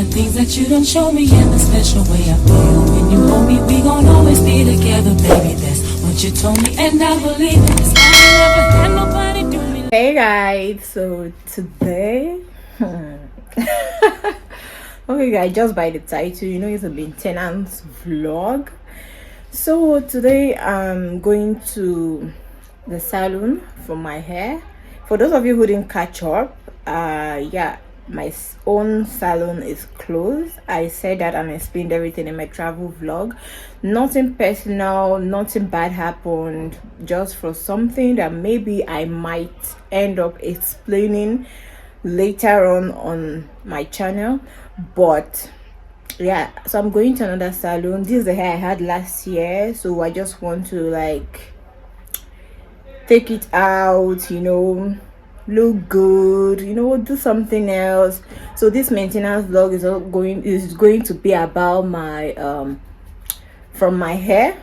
the things that you done show me and the special way I feel when you hold me. We gon' always be together, baby. That's what you told me, and I believe it. 'Cause I ain't never had nobody do me. Hey guys, so today okay guys, just by the title you know it's a maintenance vlog. So today I'm going to the salon for my hair. For those of you who didn't catch up, yeah, my own salon is closed. I said that and explained everything in my travel vlog. Nothing personal, nothing bad happened, just for something that maybe I might end up explaining later on my channel. But yeah, so I'm going to another salon. This is the hair I had last year, so I just want to like take it out, you know, look good, you know, do something else. So this maintenance vlog is going to be about my from my hair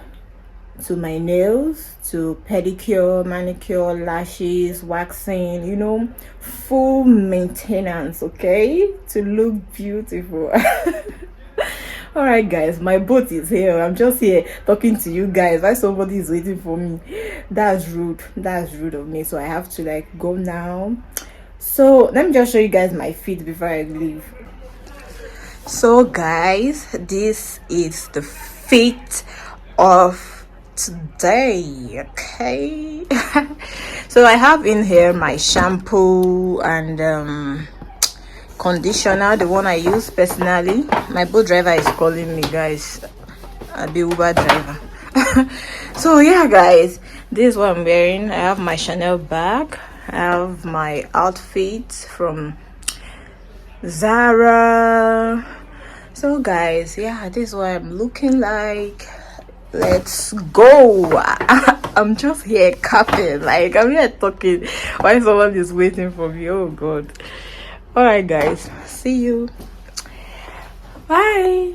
to my nails to pedicure, manicure, lashes, waxing, you know, full maintenance, okay, to look beautiful. All right guys, my boat is here. I'm just here talking to you guys while somebody is waiting for me. That's rude of me, so I have to like go now. So let me just show you guys my feet before I leave. So guys, this is the fit of today, okay? So I have in here my shampoo and conditioner, the one I use personally. My boat driver is calling me, guys. I'll be Uber driver. So yeah guys, this is what I'm wearing. I have my Chanel bag, I have my outfit from Zara. So guys, yeah, this is what I'm looking like. Let's go. I'm just here capping, like I'm here talking while someone is waiting for me. Oh god. All right guys, see you, bye.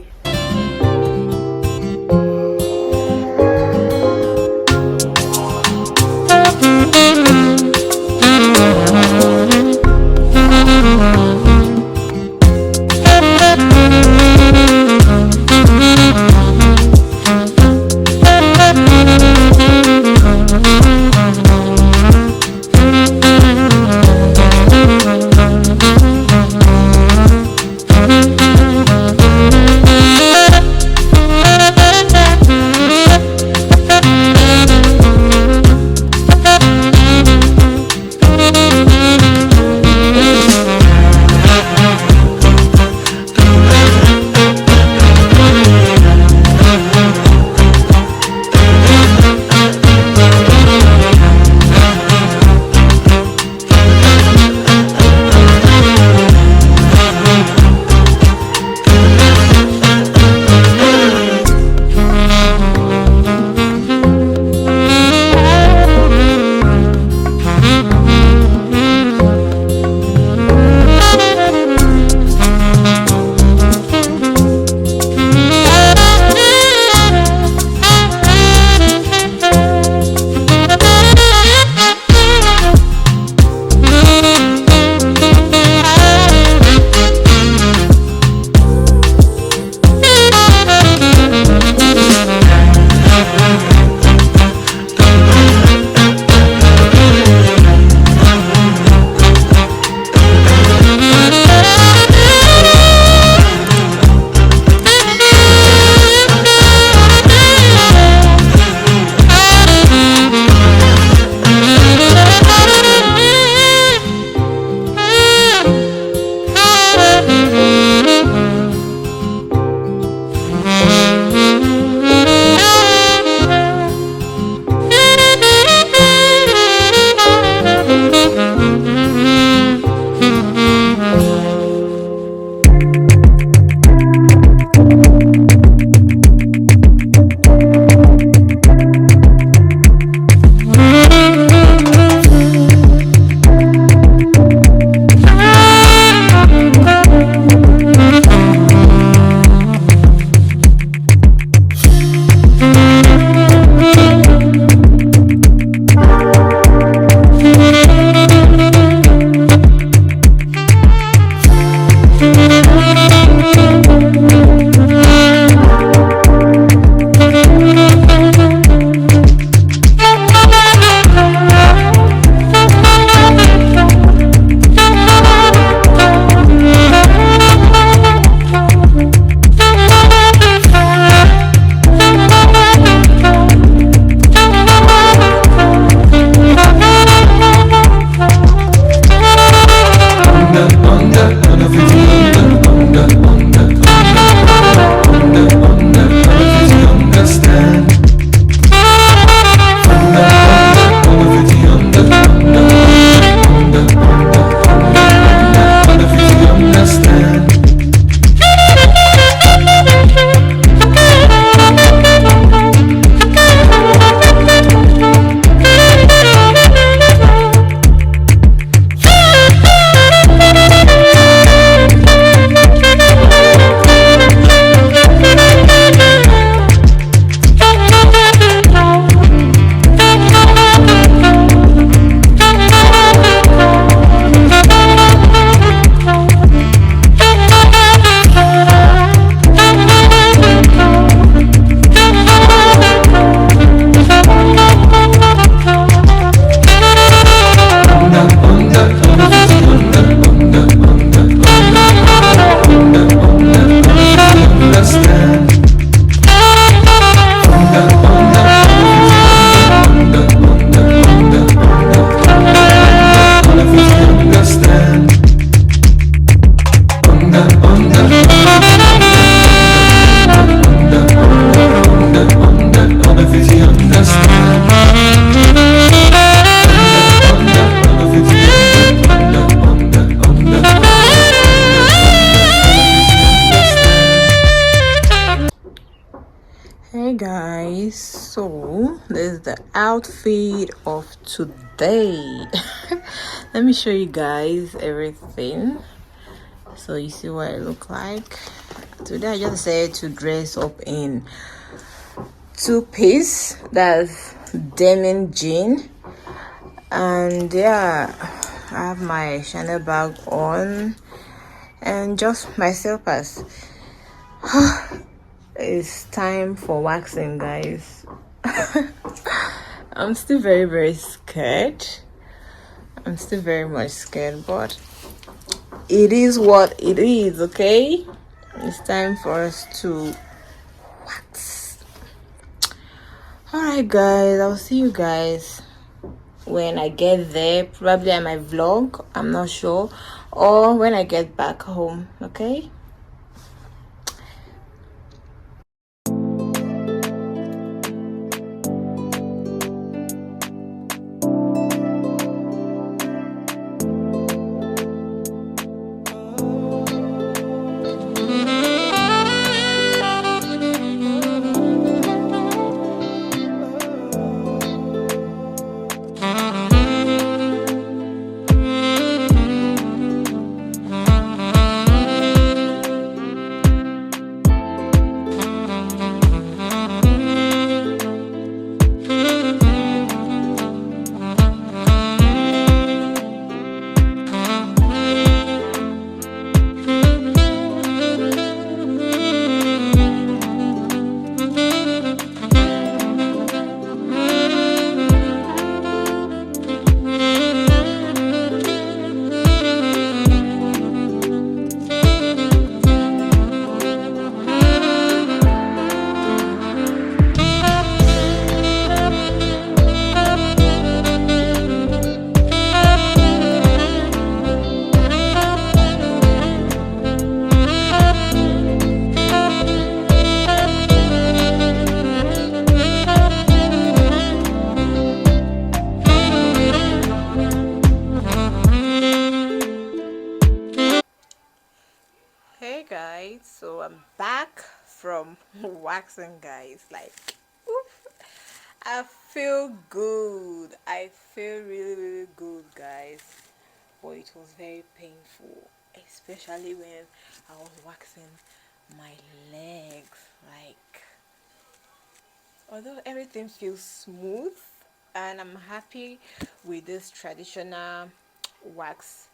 guys, so this is the outfit of today. Let me show you guys everything so you see what it look like. Today I just decided to dress up in two-piece, that's denim jean, and yeah, I have my Chanel bag on and just my slippers. It's time for waxing, guys. I'm still very scared. I'm still very much scared, but it is what it is. Okay, it's time for us to wax. All right, guys, I'll see you guys when I get there, probably on my vlog, I'm not sure, or when I get back home. Okay. Hey guys, so I'm back from waxing, guys. Like, oof, I feel good. I feel really good, guys. But it was very painful, especially when I was waxing my legs. Like, although everything feels smooth, and I'm happy with this traditional wax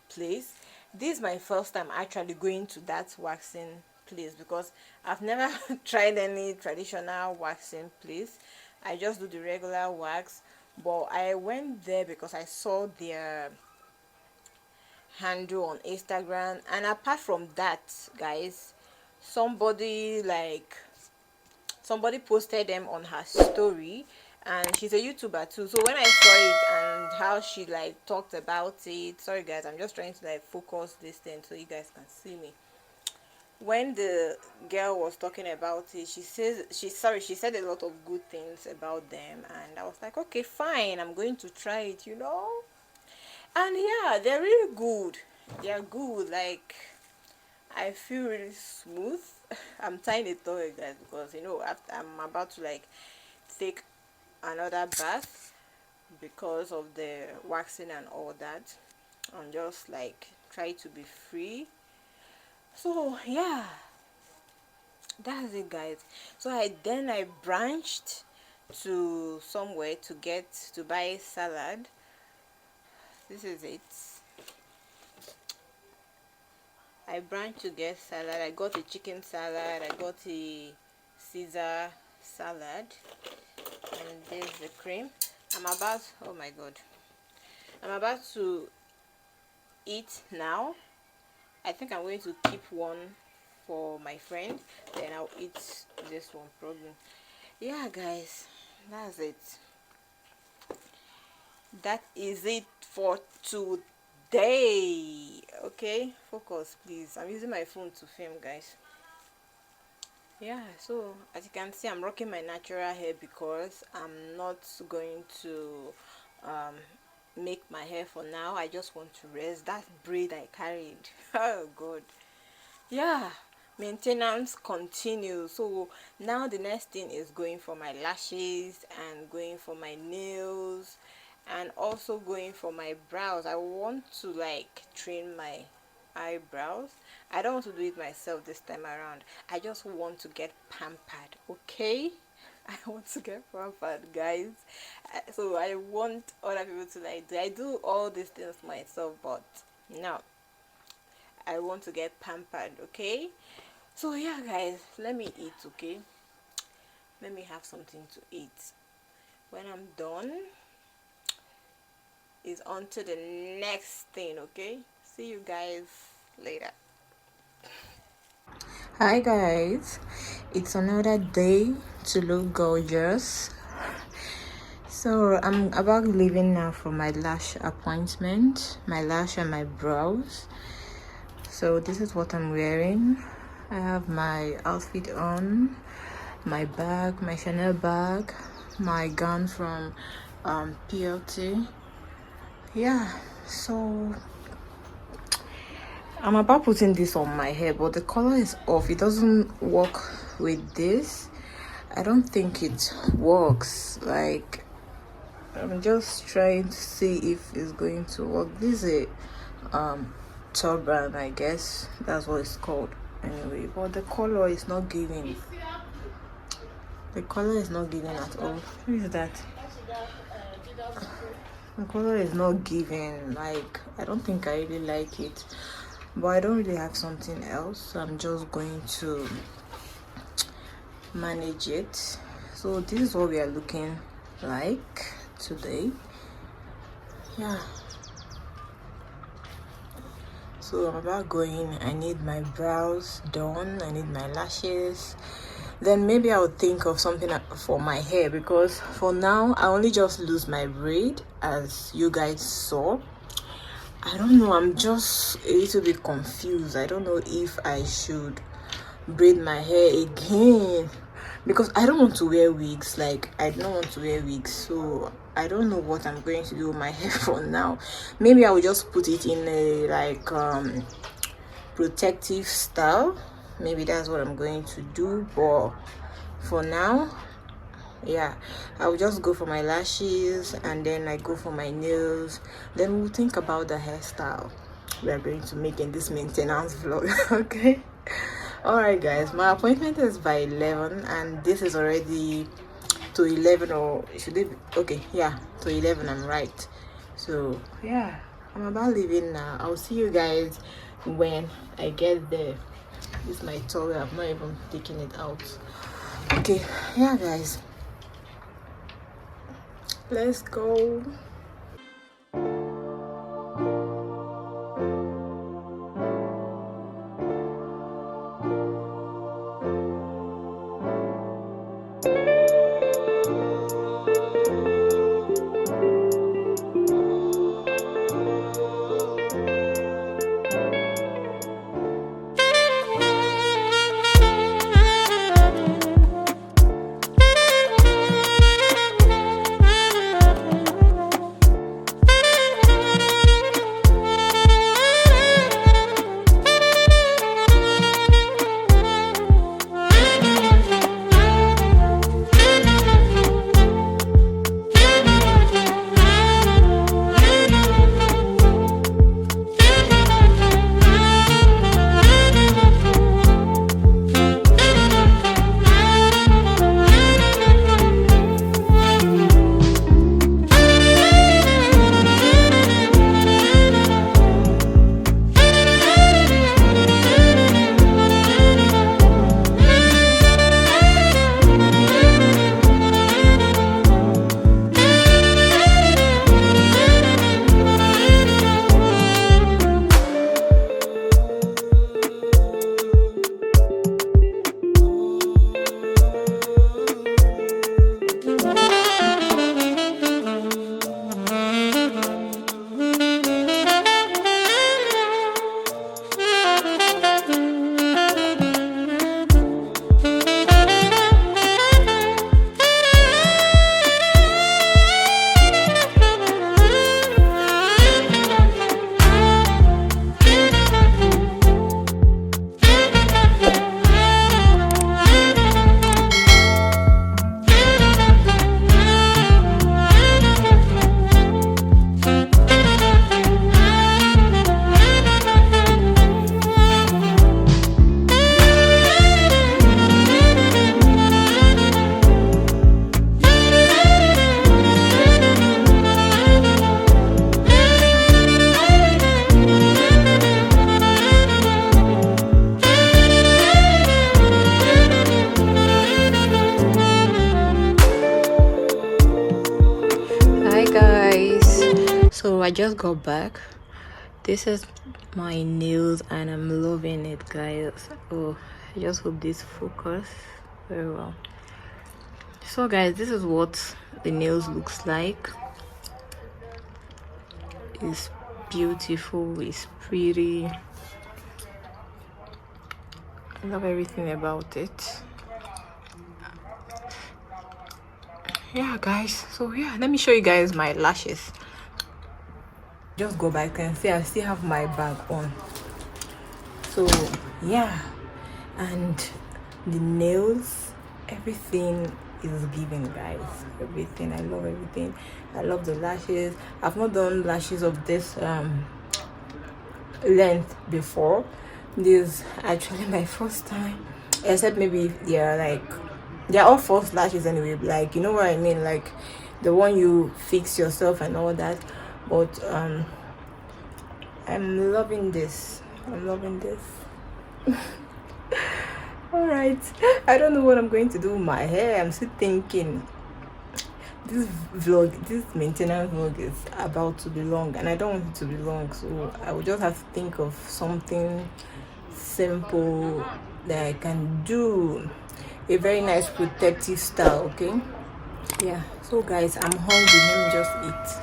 place. This is my first time actually going to that waxing place because I've never tried any traditional waxing place. I just do the regular wax, but I went there because I saw their handle on Instagram, and apart from that, guys, somebody posted them on her story, and she's a YouTuber too. So when I saw it and how she like talked about it, sorry guys, I'm just trying to like focus this thing so you guys can see me. When the girl was talking about it, she said a lot of good things about them, and I was like, okay, fine, I'm going to try it, and yeah, they're really good. They're good. Like, I feel really smooth. I'm tying a towel, guys, because after I'm about to like take another bath because of the waxing and all that. I'm just like try to be free. So yeah, that's it, guys. So I branched to somewhere to buy salad. This is it. I branched to get salad. I got a chicken salad. I got a Caesar salad, and there's the cream. Oh my god, I'm about to eat now. I think I'm going to keep one for my friend, then I'll eat this one probably. Yeah, guys, that's it. That is it for today. Okay, focus please. I'm using my phone to film, guys. Yeah, so as you can see, I'm rocking my natural hair because I'm not going to make my hair for now. I just want to rest. That braid I carried, oh god, yeah. maintenance continues. So now the next thing is going for my lashes and going for my nails and also going for my brows. I want to like trim my eyebrows. I don't want to do it myself this time around. I just want to get pampered, okay? I want to get pampered, guys. So I want other people to like do. I do all these things myself, but now I want to get pampered, okay? So yeah, guys, let me eat, okay? Let me have something to eat. When I'm done, is on to the next thing, okay? See you guys later. Hi guys, it's another day to look gorgeous. So I'm about leaving now for my lash appointment, my lash and my brows. So this is what I'm wearing. I have my outfit on, my bag, my Chanel bag, my gown from PLT. Yeah, so I'm about putting this on my hair, but the color is off. It doesn't work with this. I don't think it works. Like, I'm just trying to see if it's going to work. This is a turban, I guess that's what it's called anyway, but the color is not giving. The color is not giving at all. Who is that? The color is not giving. Like, I don't think I really like it, but I don't really have something else, so I'm just going to manage it. So this is what we are looking like today. Yeah, so I'm about going. I need my brows done, I need my lashes, then maybe I'll think of something for my hair, because for now I only just lose my braid, as you guys saw. I don't know, I'm just a little bit confused. I don't know if I should braid my hair again, because I don't want to wear wigs. Like, I don't want to wear wigs, so I don't know what I'm going to do with my hair for now. Maybe I will just put it in a like protective style. Maybe that's what I'm going to do, but for now, yeah, I'll just go for my lashes and then I go for my nails. Then we'll think about the hairstyle we are going to make in this maintenance vlog. Okay, all right guys, my appointment is by 11 and this is already to 11, or should it be? Okay, yeah, to 11, I'm right. So yeah, I'm about leaving now. I'll see you guys when I get there. This is my towel, I'm not even taking it out. Okay, yeah guys, let's go. I just got back. This is my nails and I'm loving it, guys. Oh, I just hope this focus very well. So guys, this is what the nails looks like. It's beautiful, it's pretty. I love everything about it. Yeah guys, so yeah, let me show you guys my lashes. Just go back and see, I still have my bag on. So yeah, and the nails, everything is giving, guys. Everything, I love everything. I love the lashes. I've not done lashes of this length before. This is actually my first time, except maybe they're all false lashes anyway, like, you know what I mean, like the one you fix yourself and all that. But I'm loving this. All right, I don't know what I'm going to do with my hair. I'm still thinking. This maintenance vlog is about to be long and I don't want it to be long, so I will just have to think of something simple that I can do, a very nice protective style. Okay, yeah. So guys, I'm hungry, let me just eat.